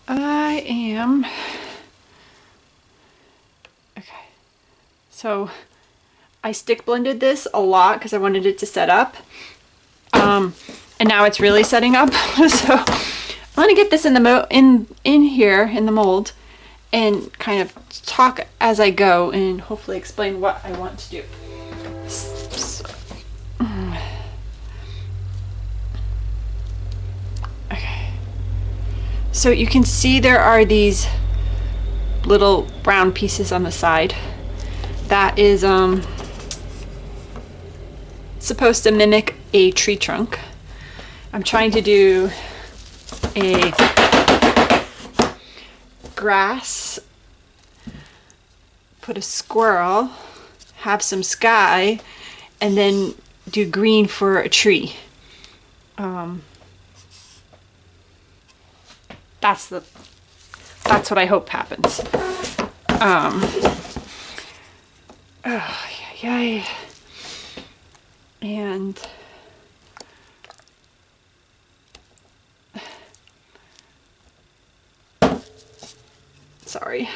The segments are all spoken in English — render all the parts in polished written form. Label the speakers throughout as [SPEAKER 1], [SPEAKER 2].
[SPEAKER 1] I am, okay, so I stick blended this a lot because I wanted it to set up. And now it's really setting up. So I'm gonna get this in the in here in the mold and kind of talk as I go and hopefully explain what I want to do. Okay. So you can see there are these little brown pieces on the side. That is supposed to mimic a tree trunk. I'm trying to do a grass, put a squirrel, have some sky, and then do green for a tree. That's what I hope happens. Oh, yay. And sorry.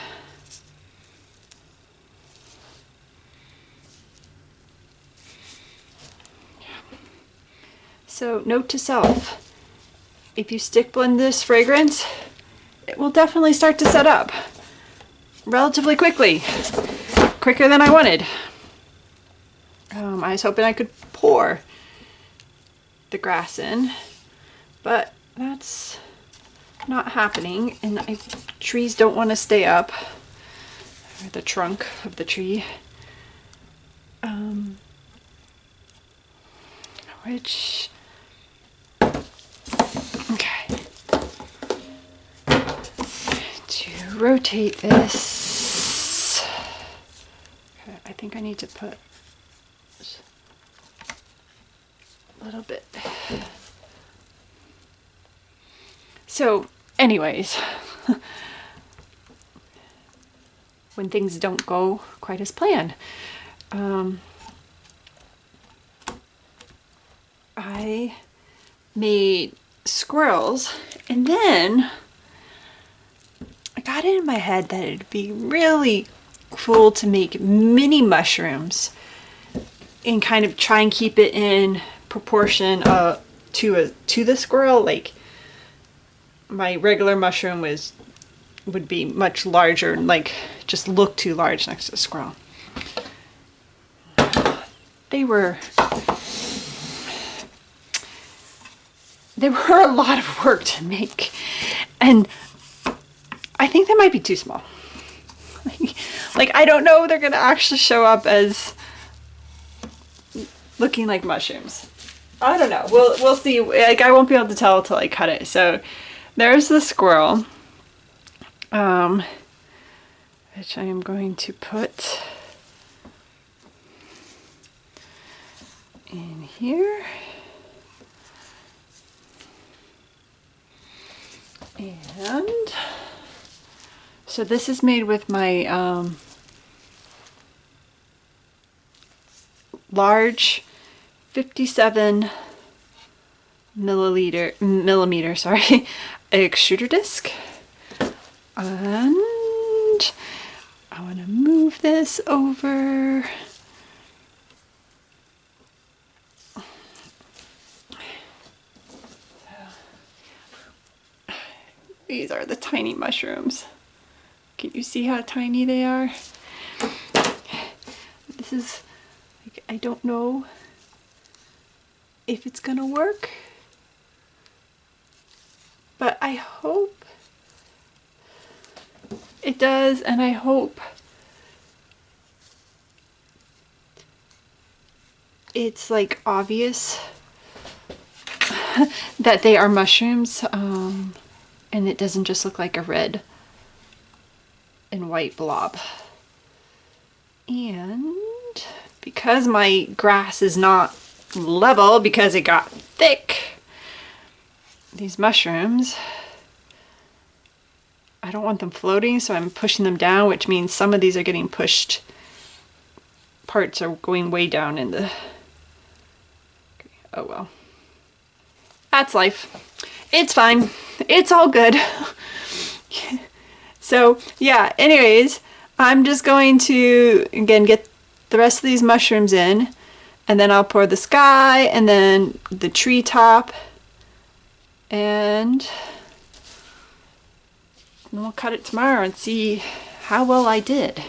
[SPEAKER 1] So note to self, if you stick blend this fragrance, it will definitely start to set up relatively quickly, quicker than I wanted. I was hoping I could pour the grass in, but that's not happening, and trees don't want to stay up, or the trunk of the tree, which, okay, to rotate this, okay, I think I need to put a little bit. So anyways, when things don't go quite as planned, I made squirrels, and then I got it in my head that it'd be really cool to make mini mushrooms and kind of try and keep it in proportion to the squirrel. Like my regular mushroom would be much larger and like just look too large next to the squirrel. They were a lot of work to make, and I think they might be too small. Like I don't know if they're gonna actually show up as looking like mushrooms. I don't know. We'll see. Like I won't be able to tell till I cut it. So there's the squirrel, which I am going to put in here. And so this is made with my large 57 millimeter, sorry, extruder disc. And I want to move this over. These are the tiny mushrooms. Can you see how tiny they are? This is, like, I don't know if it's gonna work, but I hope it does, and I hope it's like obvious that they are mushrooms, and it doesn't just look like a red and white blob. And because my grass is not level because it got thick, these mushrooms, I don't want them floating, so I'm pushing them down, which means some of these are getting pushed. Parts are going way down in the... Oh well. That's life. It's fine. It's all good. So yeah, anyways, I'm just going to, again, get the rest of these mushrooms in, and then I'll pour the sky and then the treetop, and we'll cut it tomorrow and see how well I did.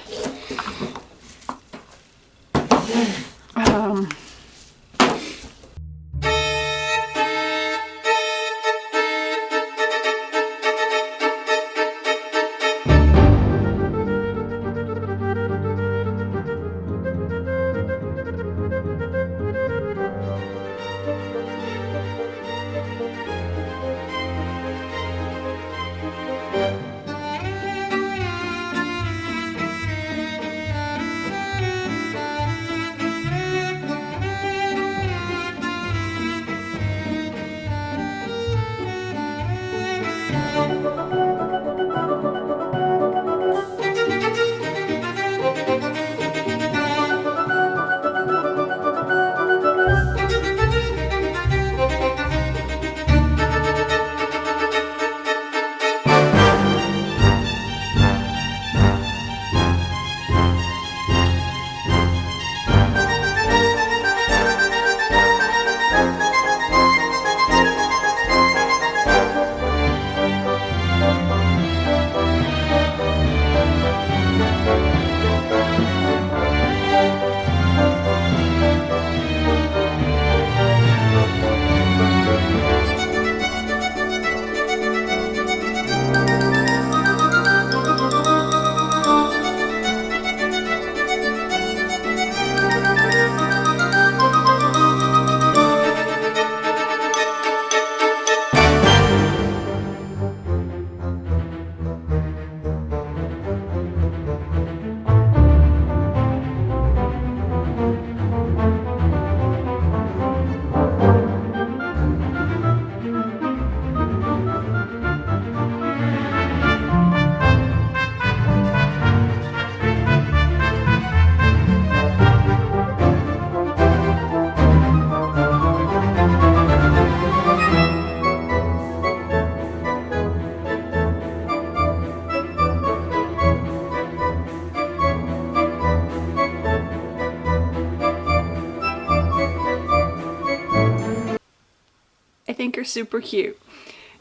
[SPEAKER 1] I think are super cute.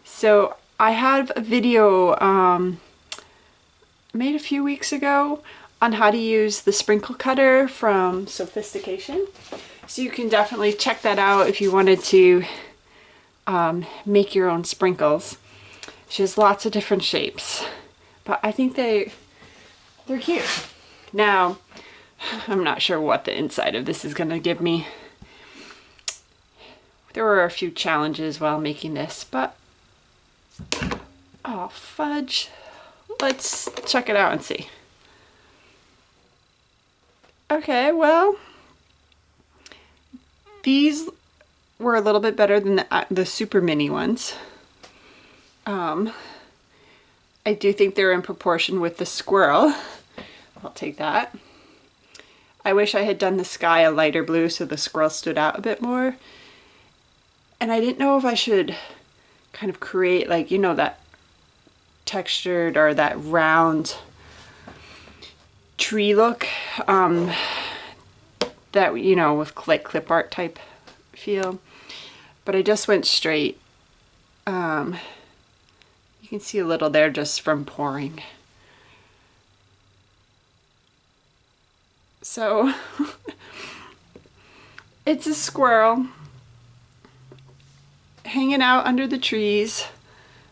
[SPEAKER 1] So I have a video made a few weeks ago on how to use the sprinkle cutter from Sophistication. So you can definitely check that out if you wanted to make your own sprinkles. She has lots of different shapes, but I think they're cute. Now, I'm not sure what the inside of this is gonna give me. There were a few challenges while making this, but oh fudge. Let's check it out and see. Okay, well, these were a little bit better than the super mini ones. I do think they're in proportion with the squirrel. I'll take that. I wish I had done the sky a lighter blue so the squirrel stood out a bit more. And I didn't know if I should kind of create, like, you know, that textured or that round tree look that, you know, with like clip art type feel. But I just went straight. You can see a little there just from pouring. So it's a squirrel hanging out under the trees,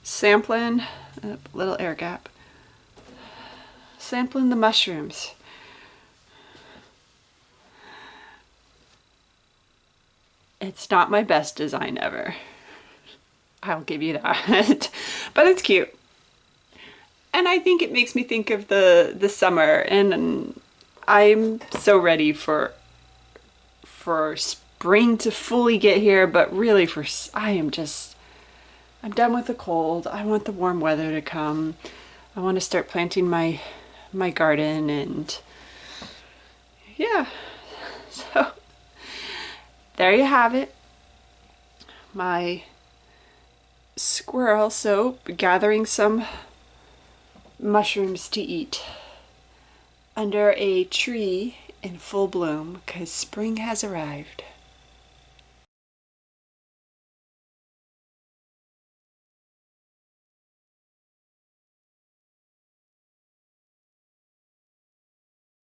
[SPEAKER 1] sampling a little air gap, sampling the mushrooms. It's not my best design ever, I'll give you that, but it's cute. And I think it makes me think of the summer, and I'm so ready for spring to fully get here, but really I'm done with the cold. I want the warm weather to come. I want to start planting my garden, and yeah, so there you have it. My Squirrel Soap, gathering some mushrooms to eat under a tree in full bloom because spring has arrived.